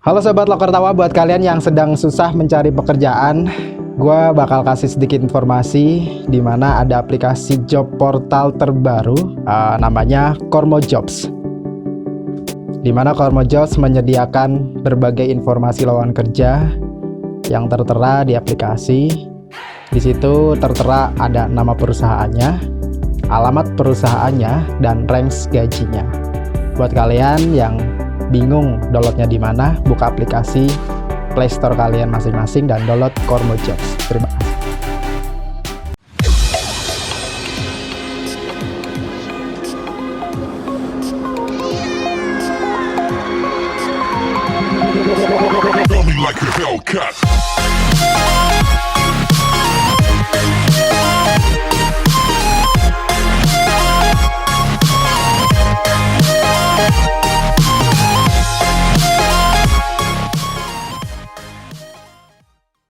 Halo Sobat Loker Tawa, buat kalian yang sedang susah mencari pekerjaan, gue bakal kasih sedikit informasi di mana ada aplikasi job portal terbaru namanya Kormo Jobs. Di mana Kormo Jobs menyediakan berbagai informasi lowongan kerja yang tertera di aplikasi. Di situ tertera ada nama perusahaannya, alamat perusahaannya, dan range gajinya. Buat kalian yang bingung downloadnya di mana, buka aplikasi Play Store kalian masing-masing dan download Kormo Jobs. Terima kasih. Got me like a Hellcat.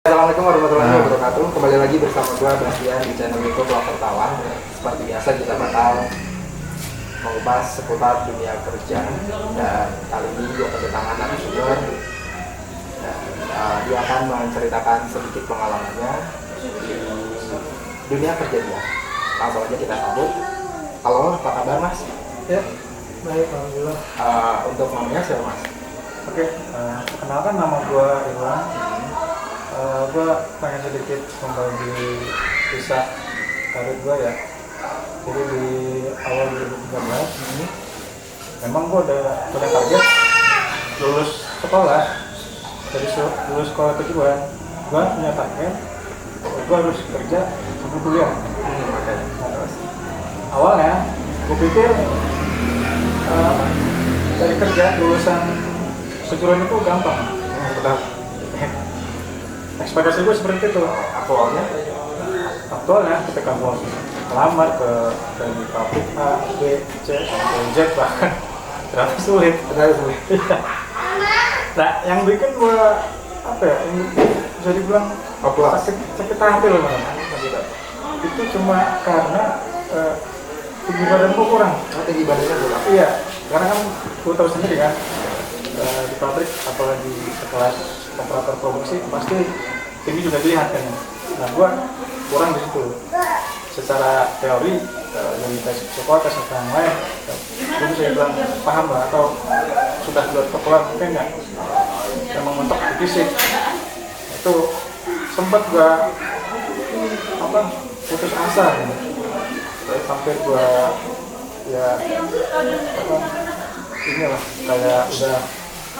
Assalamualaikum warahmatullahi wabarakatuh. Kembali lagi bersama gue Bastian di channel YouTube Loker Tawa. Seperti biasa kita bakal membahas seputar dunia kerja. Dan kali ini gue kedatangan narasumber. Dia akan menceritakan sedikit pengalamannya di dunia kerja dia. Langsung aja kita sambut. Halo, apa kabar Mas? Ya, baik, alhamdulillah. Untuk namanya siapa Mas? Oke, perkenalkan nama gue Irwan. Gue pengen sedikit membagi kisah karir gue ya. Jadi di awal 2013 memang gue udah punya target lulus sekolah. Dari lulus sekolah tujuan, gue punya target gue harus kerja sambil kuliah. Nah, terus awalnya gue pikir cari kerja lulusan sejuruan itu gampang. Betul. Ekspektasi gue seperti itu. Aktualnya ketika gue melamar dari pabrik A, B, C, sampai Z bahkan ternyata sulit. Nah, yang bikin gue yang bisa dibilang sakit hati loh itu cuma karena tinggi badan gue kurang. Tinggi badannya kurang? Iya, karena kan gue tahu sendiri kan di pabrik apalagi sekelas operator produksi pasti tinggi juga dilihat kan. Nah, gue kurang di situ. Secara teori dari tes psikotes atau yang lain, gue bisa bilang paham lah atau sudah buat populer mungkin nggak. Memang mentok di fisik itu sempat gue putus asa gitu. Sampai gue inilah kayak udah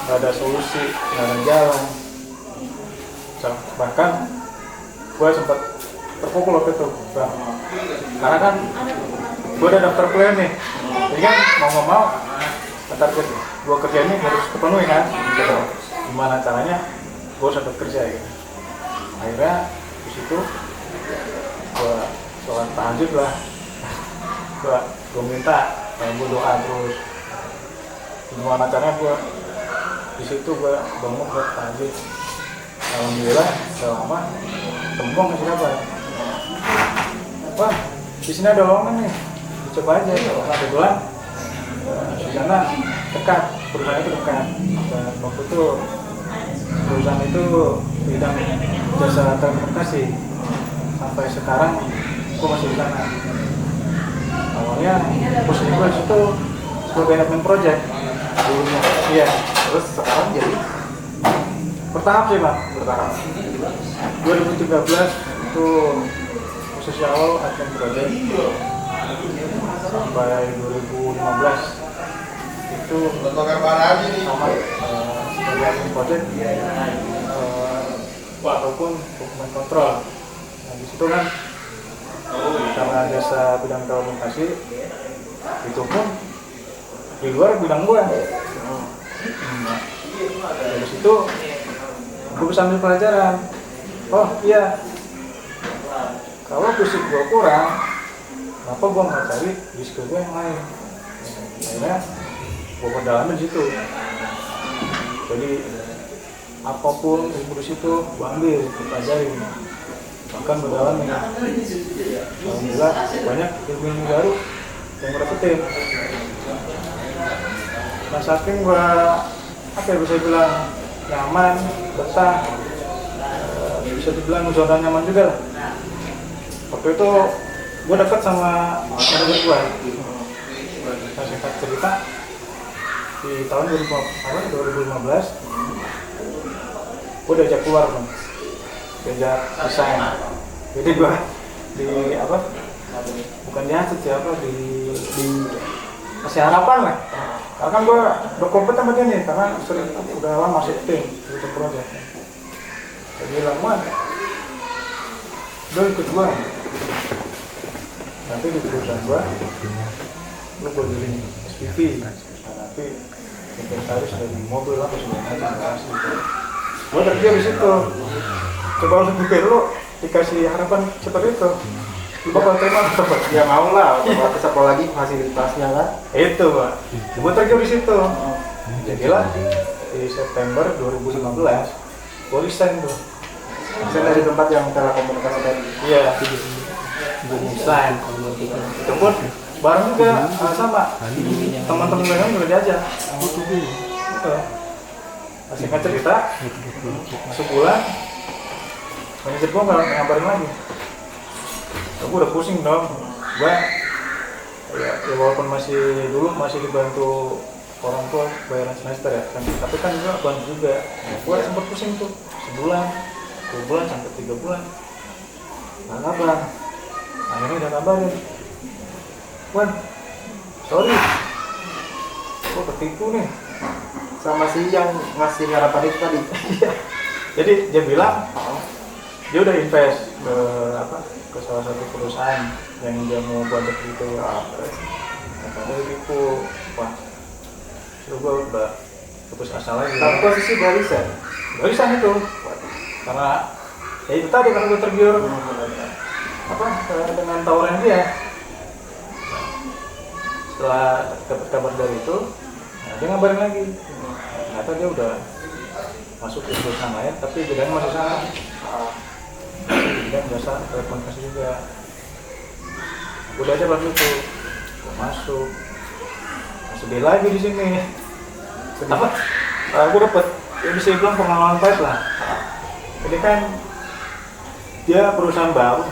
nggak ada solusi, nggak ada jalan. Bahkan gue sempat terpukul waktu itu bang, karena kan gue udah daftar kuliah nih, jadi kan mau target gue kerja ini harus terpenuhi kan, gitu. Gimana caranya gue harus dapat kerja gitu. Akhirnya di situ gue sholat tahajud lah, gue minta, gue doa terus. Gimana caranya gue di situ gue bangun buat tahajud. Alhamdulillah selama tembong masih dapat. Di sini ada lowongan nih, coba aja. Kebetulan di sana dekat, perusahaan itu dekat. Dan waktu itu perusahaan itu bidang jasa telekomunikasi. Sampai sekarang gue masih di sana. Awalnya posisi gue di situ sebagai admin project dulunya. Iya. Terus sekarang jadi bertahap sih Pak, bertahap. 2013 itu posisi awal admin project sampai 2015 itu sama sebagai admin project ataupun dokumen kontrol. Nah di situ kan karena jasa bidang telekomunikasi itu pun di luar bidang gue. Dari situ gue bisa ambil pelajaran. Oh iya, kalau fisik gue kurang, kenapa gue nggak cari di skill gue yang lain? Akhirnya gue pendalamin di situ. Jadi apapun ilmu di situ gue ambil, gue pelajarin, bahkan mendalamin. Alhamdulillah banyak ilmu baru yang gue dapetin. Nah saking gue bisa bilang nyaman, betah, bisa dibilang zona nyaman juga lah. Waktu itu gue dekat sama manajer gue. Nah, singkat cerita, di tahun 2015 gue diajak keluar bang, diajak desain. Jadi gue di apa, bukan dihasil siapa, di kasih harapan lah. Karena kan gue udah kompeten sama dia nih, karena sering udah lama masuk tim itu proyek. Jadi lama udah ikut gue, nanti di perusahaan gue lu gue jadi SPV, nanti inventaris dari mobil lah segala macam. Gue kerja di situ. Coba lu pikir lu dikasih harapan seperti itu, lu bakal terima apa? Ya mau lah, otomatis apalagi fasilitasnya kan. Itu pak, gue terjun di situ. Jadilah di September 2015 gue resign tuh. Saya dari tempat yang telekomunikasi tadi. Iya, resign. Itu pun bareng juga sama teman-teman gue yang udah diajak. Gitu. Singkat cerita, sebulan manajer gue nggak ngabarin lagi. Gue udah pusing dong. Gue ya walaupun masih dibantu orang tua bayaran semester ya kan, tapi kan gue bantu juga. Gue sempat pusing tuh sebulan, 2 bulan sampai 3 bulan nggak kabar. Akhirnya udah kabarin, Wan, sorry, gue ketipu nih Sama si yang ngasih harapan itu tadi. Jadi dia bilang dia udah invest ke salah satu perusahaan yang dia mau buat gitu. Katanya ditipu. Wah, itu gue udah putus asa lagi. Tapi posisi barisan. Barisan itu, karena ya itu tadi karena gue tergiur dengan tawaran dia. Setelah dapat kabar dari itu, nah dia ngabarin lagi. Ternyata dia udah masuk ke perusahaan lain, tapi bidangnya masih sama. Bidang jasa telekomunikasi juga. Udah aja waktu itu, gue masuk. Sedih lagi di sini. Apa? Gue dapet, ya bisa dibilang pengalaman pahit lah. Ini kan dia perusahaan baru,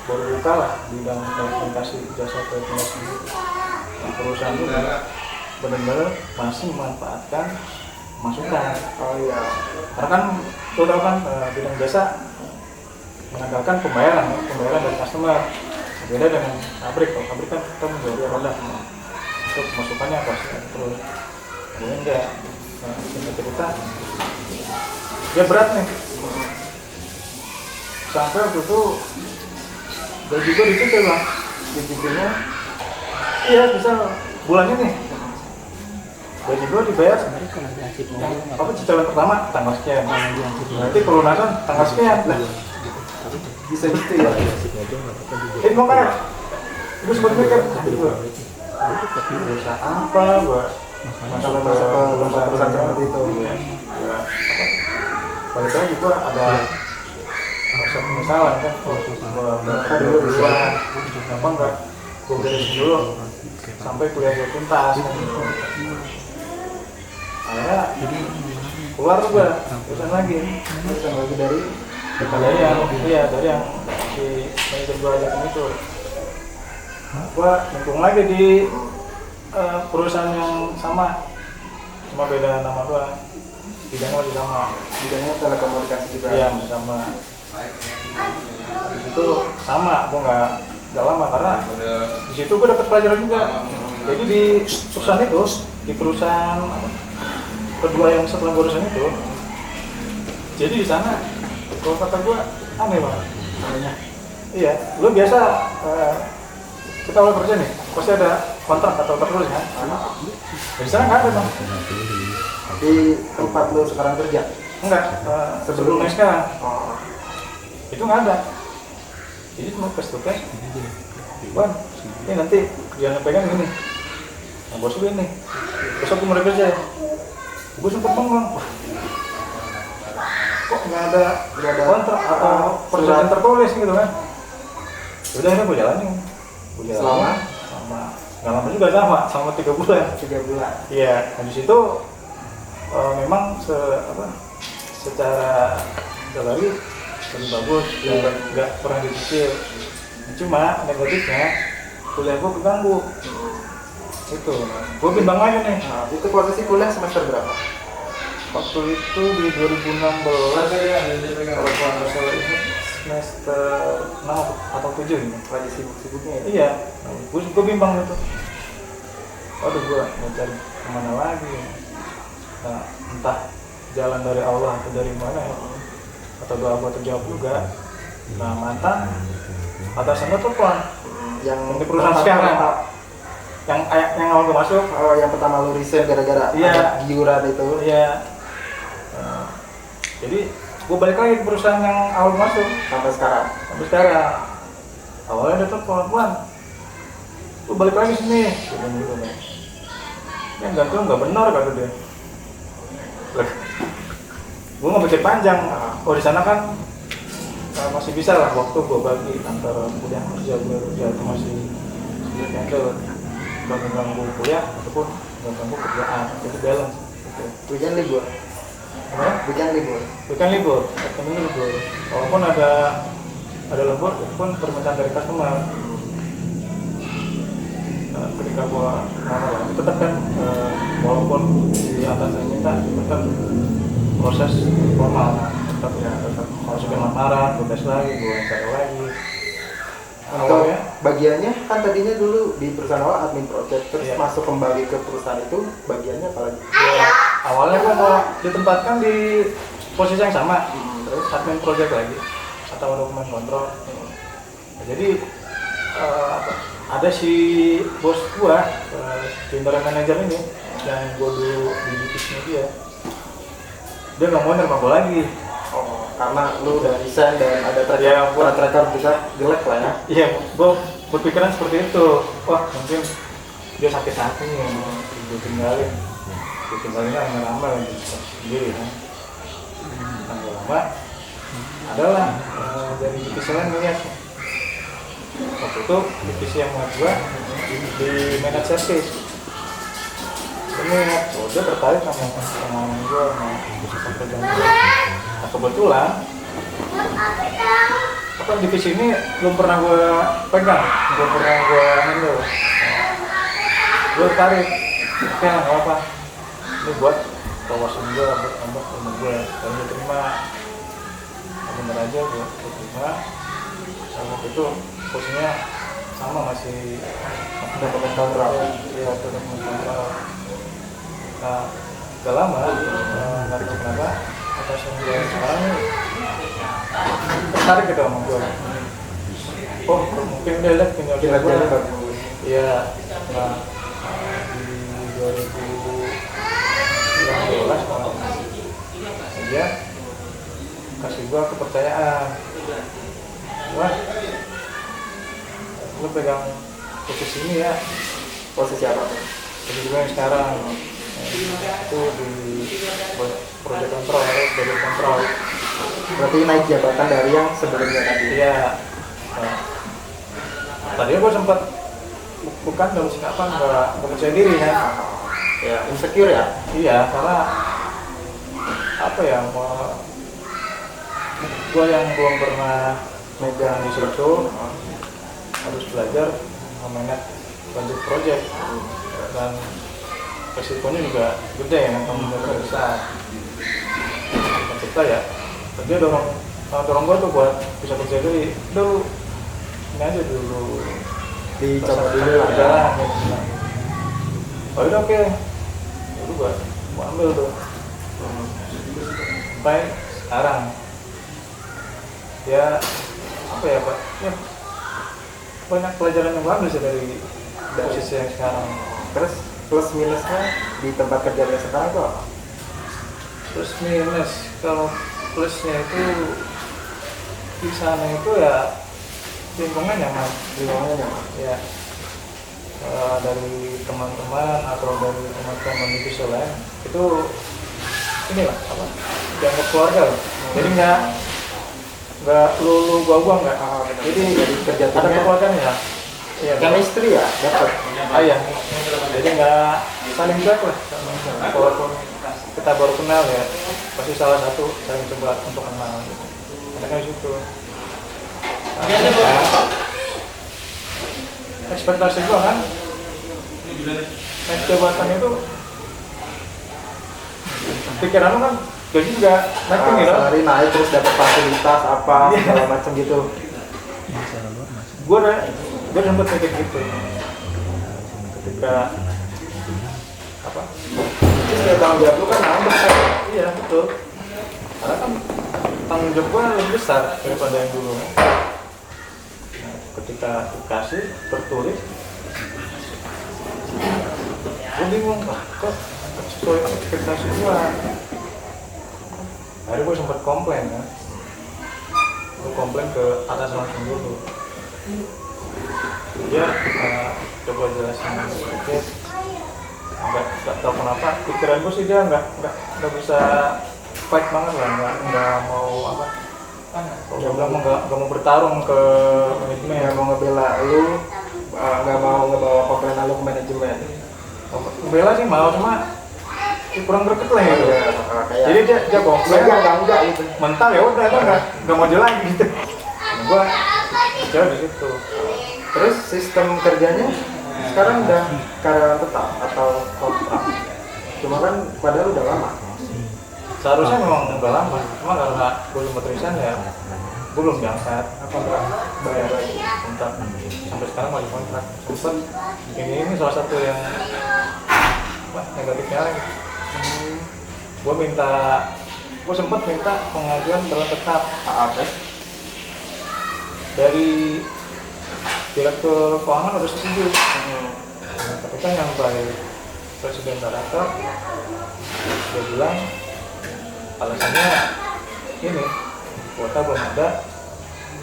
baru buka lah bidang telekomunikasi, jasa telekomunikasi. Nah, perusahaan itu benar-benar masih memanfaatkan masukan. Oh iya. Karena kan lo tau kan bidang jasa mengandalkan pembayaran dari customer. Beda dengan pabrik. Kalau pabrik kan kita menjual produk, itu masukannya pasti terus. Ini enggak. Nah, singkat cerita dia berat nih. Sampai waktu itu gaji gue dicicil lah. Dicicilnya iya bisa bulannya nih. Gaji gue dibayar apa cicilan pertama tanggal sekian, nanti pelunasan tanggal sekian. Bisa gitu ya. Itu makanya gue sempat mikir usaha apa buat Kalau masuk ke perusahaan seperti itu. balik lagi gue ada rasa penyesalan kan, berapa duluan apa enggak gue beresin dulu sampai kuliah gue tuntas kan. Akhirnya keluar tuh gue perusahaan lagi dari yang si manajer gue ajakin itu. Gue nyemplung lagi di perusahaan yang sama, cuma beda nama gue, bidangnya masih sama. Bidangnya telekomunikasi juga. Iya, masih sama. Habis itu sama, gue nggak lama karena di situ gue dapet pelajaran juga. Jadi di perusahaan itu, di perusahaan kedua yang setelah perusahaan itu, jadi di sana kalau kata gue aneh banget. Anehnya, iya, lu biasa kita awal kerja nih, pasti ada kontrak atau tertulis kan? Di sana nggak ada bang. Di tempat lu sekarang kerja? Enggak, sebelumnya sekarang. Oh. Itu nggak ada. Jadi cuma face to face. Wan, ini nanti jangan pegang ini. Nah, bos gue ini. Besok gue mulai kerja. Gue sempet bengong. Kok nggak ada kontrak atau perjanjian tertulis gitu kan? Udah ini gue jalanin. Selama? Nggak lama juga sama 3 bulan. 3 bulan. Iya, habis itu memang secara salary lebih bagus, nggak pernah dicicil. Cuma negatifnya kuliah gue keganggu. Itu, gue bimbang aja nih. Nah, itu posisi kuliah semester berapa? Waktu itu di 2016, kalau gue nggak salah itu semester 6 atau 7 ini. Lagi sibuk-sibuknya ya? Iya, gue bimbang itu. Waduh, gue mau cari kemana lagi? Nah, entah jalan dari Allah atau dari mana ya, atau doa gue terjawab juga. Nah, mantan atasan gue telepon Yang di perusahaan sekarang, yang awal gue masuk. Oh, yang pertama lu resign gara-gara Iya. ada giuran itu. Iya. Jadi gue balik lagi ke perusahaan yang awal gue masuk Sampai sekarang. sampai sekarang. Awalnya dia telepon, "Wan, lu balik lagi sini." Gitu. Yang gantung nggak benar kata dia. Gue nggak pikir panjang. Oh, di sana kan masih bisa lah waktu gue bagi antara kuliah kerja itu masih sedikit handle, nggak mengganggu kuliah ataupun nggak mengganggu kerjaan, jadi balance gitu. Weekend libur. Weekend libur. Bukan libur, ini libur. Walaupun ada lembur, itu pun permintaan dari customer. Ketika gua ngelamar, itu tetap kan walaupun di atas saya minta, tetap proses formal, tetap masukin lamaran, gua tes lagi, gua cari lagi. Untuk bagiannya kan tadinya dulu di perusahaan awal admin project, terus Iya. masuk kembali ke perusahaan itu bagiannya apa lagi? Ya, awalnya gua mau ditempatkan di posisi yang sama, Terus admin project lagi atau dokumen kontrol. Jadi ada si bos gua, general manager ini yang gua dulu di divisinya dia nggak mau nerima gua lagi. oh, karena lu udah resign dan ada track Ya, gua- record bisa jelek lah ya. Iya, gua berpikiran seperti itu. Wah, mungkin dia sakit hati nih, gua tinggalin lama-lama sendiri kan. Lama-lama adalah dari divisi lain ngeliat. Waktu itu divisi yang buat gua di manage service. Ini dia tertarik sama pengalaman gua sama divisi kerjaan gua. Nah, kebetulan apa divisi ini belum pernah gua pegang, belum pernah gua handle. Gua tarik, oke nggak apa, ini buat wawasan gua, buat nambah ilmu gua. Dan gua terima, bener aja gua terima. Sama waktu itu posisinya sama masih Dokumen kontrol. ya dokumen kontrol. Nah, gak lama, nggak tahu kenapa atasan gue sekarang nih tertarik gitu sama gue. Oh, mungkin dia lihat kinerja gue. Kinerjanya bagus. Iya, nah di 2019 dia kasih gue kepercayaan. Wah, lu pegang posisi ini ya, Posisi apa tuh? posisi gue yang sekarang itu di project control atau project control. Berarti naik jabatan dari yang sebelumnya tadi. Iya. Nah, tadinya gue sempat bukan dalam sikapan nggak percaya diri ya. Ya, insecure ya. Iya, karena apa ya, gue yang belum pernah megang di situ harus belajar memanage budget project dan resikonya juga gede ya, tanggung jawabnya besar. Kita ya, dia dorong gue tuh buat bisa percaya diri. Dulu ini aja dulu Dicoba dulu lah ya. jalan. Oh udah oke, dulu gue mau ambil tuh. Sampai sekarang ya apa ya Pak? Ya, banyak pelajaran yang gue ambil sih dari posisi yang sekarang. Terus plus minusnya di tempat kerjanya sekarang tuh apa? Plus minus, kalau plusnya itu di sana itu ya lingkungan nyaman, Lingkungannya nyaman. ya dari teman-teman atau dari teman-teman divisi lain itu inilah apa dianggap keluarga lah. Jadi nggak lu gua nggak. Jadi kerja ada timnya keluarganya ya. Iya, chemistry ya dapat. iya. Jadi nggak saling cuek lah. Walaupun kita kita baru kenal ya, pasti salah satu saya coba untuk kenal gitu. Karena kan situ ekspektasi gua kan naik jabatan itu pikiran lu kan gaji juga naik tinggi loh. Salary naik terus dapat fasilitas apa segala macam gitu. Gue sempet mikir gitu ketika apa Terus ya tanggung jawab lu kan nambah kan. iya betul karena kan tanggung jawab gue lebih besar daripada yang dulu. Nah, ketika dikasih tertulis gue bingung kok sesuai ekspektasi gue. Akhirnya gue sempet komplain kan, gue komplain ke atas langsung dulu. Dia coba jelasin sedikit, nggak tahu kenapa pikiran gue sih dia nggak bisa fight banget lah, nggak mau apa, nggak mau bertarung ke manajemen, Nggak mau ngebela lu, nggak mau ngebawa komplain lu ke manajemen. bela sih mau cuma kurang greget lah gitu. Kayak Jadi dia komplain, enggak gitu. mental ya udah itu nggak mau jalan gitu. Nah, gue jauh di situ. Terus sistem kerjanya sekarang udah karyawan tetap atau kontrak? Cuma kan padahal udah lama. Seharusnya memang udah lama, cuma karena gue sempat resign ya, gue belum diangkat Kontrak bayar lagi. kontrak. Sampai sekarang masih kontrak. Sempet ini salah satu yang negatifnya lagi. Gue sempat minta pengajuan calon tetap Apa? dari direktur keuangan udah setuju. Tapi kan yang baik presiden director dia bilang alasannya ini kuota belum ada,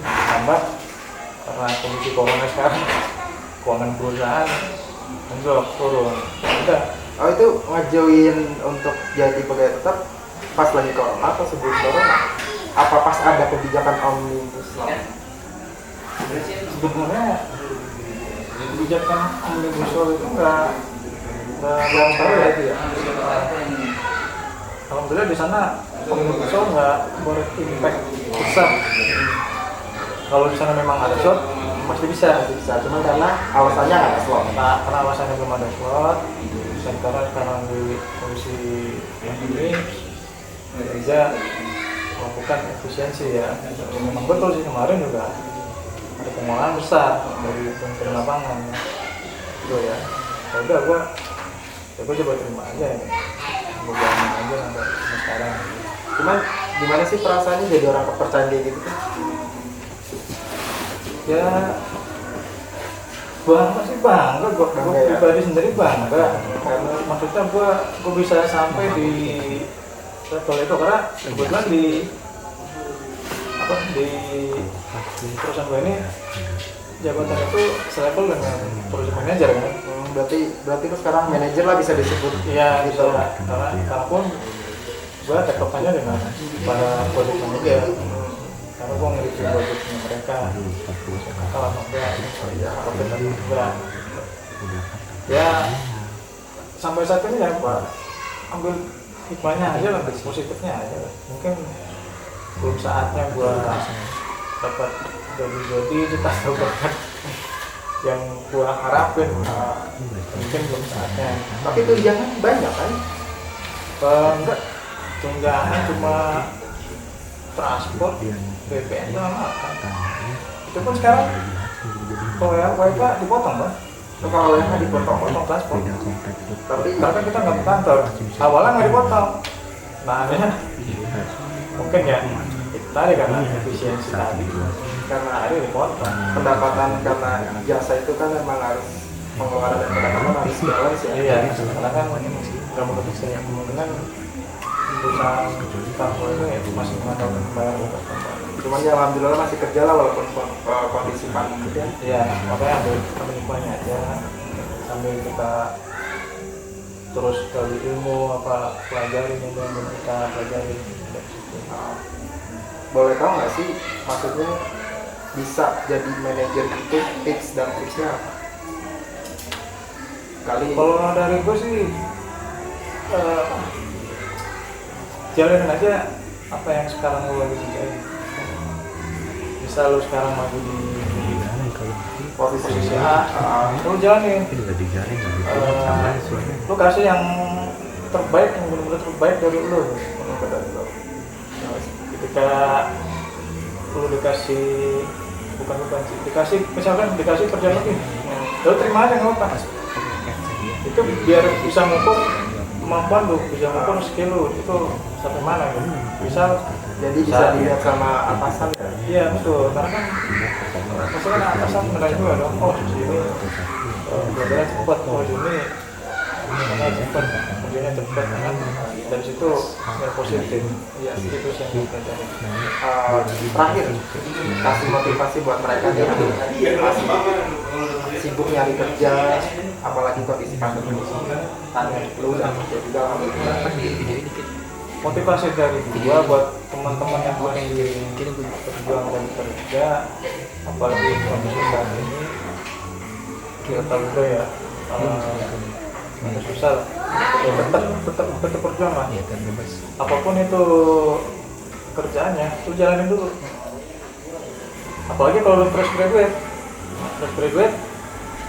tambah karena kondisi corona sekarang keuangan perusahaan anjlok turun. Udah Oh itu ngajuin untuk jadi pegawai tetap pas lagi corona atau sebelum corona? Apa pas ada kebijakan omnibus law? sebenarnya kebijakan omnibus law itu nggak Belum tahu ya itu ya. alhamdulillah di sana omnibus law nggak berimpact besar. Kalau di sana memang ada slot pasti bisa. Bisa, cuman karena alasannya nggak ada slot. Nah, karena alasannya belum ada slot dan karena sekarang di kondisi yang ini kerja melakukan efisiensi ya. Memang betul sih kemarin juga ada pengeluaran besar dari kementerian lapangan ya. Itu ya. Ya udah gua coba terima aja ya. Gua jalanin aja sampai sekarang. Cuman gimana sih perasaannya jadi orang kepercayaan kayak gitu? Ya bangga sih bangga, gue ya? pribadi sendiri bangga karena maksudnya gue bisa sampai di level itu karena kebetulan di perusahaan gue ini jabatan itu selevel dengan project manager kan. Berarti itu sekarang manajer lah bisa disebut. Iya bisa karena pun gue tektokannya dengan para project manager karena gue ngerti budgetnya mereka kalau enggak ya sampai saat ini ya Pak ambil hikmahnya aja lah, positifnya aja lah. Mungkin belum saatnya gue dapat jadi cita cita yang gue harapin, mungkin belum saatnya. Tapi tunjangan banyak kan? Enggak, tunjangan cuma transport, BPN sama makan. Itu pun sekarang kalau yang WK dipotong Bang. Kalau yang nggak dipotong, Potong transport. tapi Karena kita nggak ke kantor. Awalnya nggak dipotong. Nah, akhirnya mungkin ya itu tadi karena efisiensi tadi. Karena akhirnya dipotong. pendapatan karena jasa itu kan memang harus pengeluaran dan pendapatan harus balance ya. Iya, karena kan nggak menutup kemungkinan perusahaan kantor itu ya masih mengandalkan bayar kantor. Cuman ya alhamdulillah masih kerja lah walaupun kondisi pandemi ya. Iya, makanya ambil hikmahnya aja sambil kita terus gali ilmu apa pelajari yang belum kita pelajari dari situ. Boleh tahu nggak sih maksudnya bisa jadi manajer itu tips dan triknya apa? Kali Kalau dari gue sih jalanin aja apa yang sekarang lo lagi kerjain. Bisa lo sekarang maju di posisi A, lo jalanin. Lo kasih yang terbaik, yang benar-benar terbaik dari lo. Ketika lo dikasih bukan sih, dikasih misalkan dikasih kerjaan lebih, lo terima aja nggak apa. Itu biar bisa mengukur kemampuan lu, bisa mengukur skill lu itu sampai mana gitu. Jadi bisa dilihat sama atasan ya? Iya betul, karena kan maksudnya atasan menilai juga dong, oh di sini belajarnya cepat, oh di sini kerjanya cepat, kerjanya cepat kan, dari situ nilai positif. Iya itu sih yang kita cari. Terakhir, kasih motivasi buat mereka yang masih sibuk nyari kerja, apalagi kondisi pandemi ini. Tanya lu udah kerja juga, alhamdulillah. Motivasi dari gua buat teman-teman yang masih berjuang dan kerja, apalagi kondisi saat ini, kita tahu juga ya, susah lah. Tetap berjuang lah. Apapun itu kerjaannya, lu jalanin dulu. Apalagi kalau lu fresh graduate,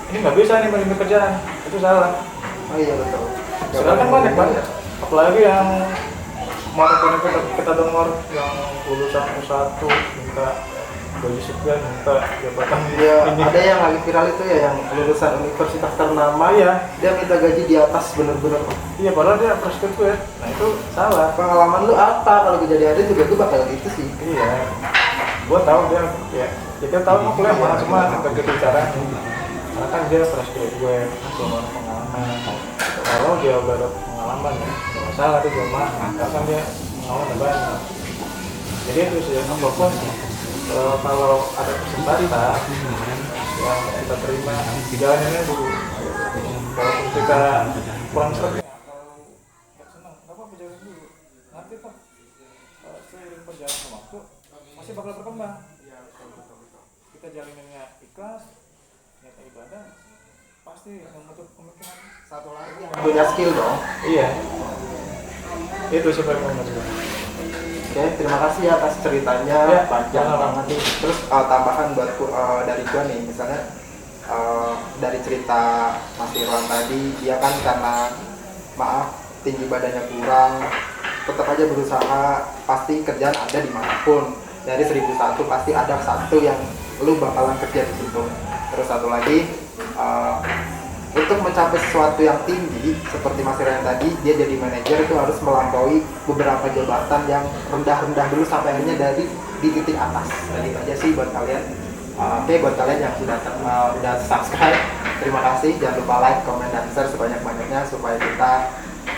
ini nggak bisa nih milih kerjaan, itu salah. Oh iya betul. Sekarang kan banyak, apalagi yang kemarin kita dengar yang lulusan U1 minta gaji sekian, minta jabatan. Iya, ada yang lagi viral itu ya, yang lulusan universitas ternama ya, dia minta gaji di atas bener-bener. Iya, padahal dia fresh graduate. Nah itu salah. Pengalaman lu apa kalau kejadian ada juga gue bakal gitu sih. Iya, gua tahu dia ya kita tahu mau kuliah mana cuma agak gitu cara. Karena kan dia fresh graduate, belum ada pengalaman. Kalau dia udah ada pengalaman ya, nggak masalah itu cuma kan dia pengalaman banyak. Jadi itu sih apapun kalau ada kesempatan yang kita terima jalaninnya dulu. Kalau kita kurang serak, kalau nggak senang, nggak apa-apa jalanin dulu. Nanti kan seiring berjalannya waktu masih bakal berkembang. Kita jalaninnya ikhlas, niat ibadah, pasti menutup kemungkinan. Satu lagi yang punya skill dong. Iya, itu sih paling penting. Oke, terima kasih ya atas ceritanya, Ya, panjang sama-sama. banget nih. Terus tambahan buatku dari gua nih, misalnya dari cerita Mas Irwan tadi, dia kan karena maaf tinggi badannya kurang, tetap aja berusaha, pasti kerjaan ada dimanapun. Dari 1001 pasti ada satu yang lu bakalan kerja di situ. Terus satu lagi, untuk mencapai sesuatu yang tinggi seperti Mas Irwan tadi, dia jadi manajer itu harus melampaui beberapa jabatan yang rendah-rendah dulu sampai akhirnya dari di titik atas. Jadi itu aja sih buat kalian. Oke, buat kalian yang sudah subscribe, terima kasih. Jangan lupa like, comment, dan share sebanyak-banyaknya supaya kita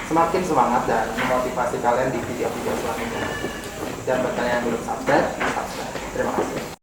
semakin semangat dan memotivasi kalian di video-video selanjutnya. Dan buat kalian yang belum subscribe, subscribe. Terima kasih.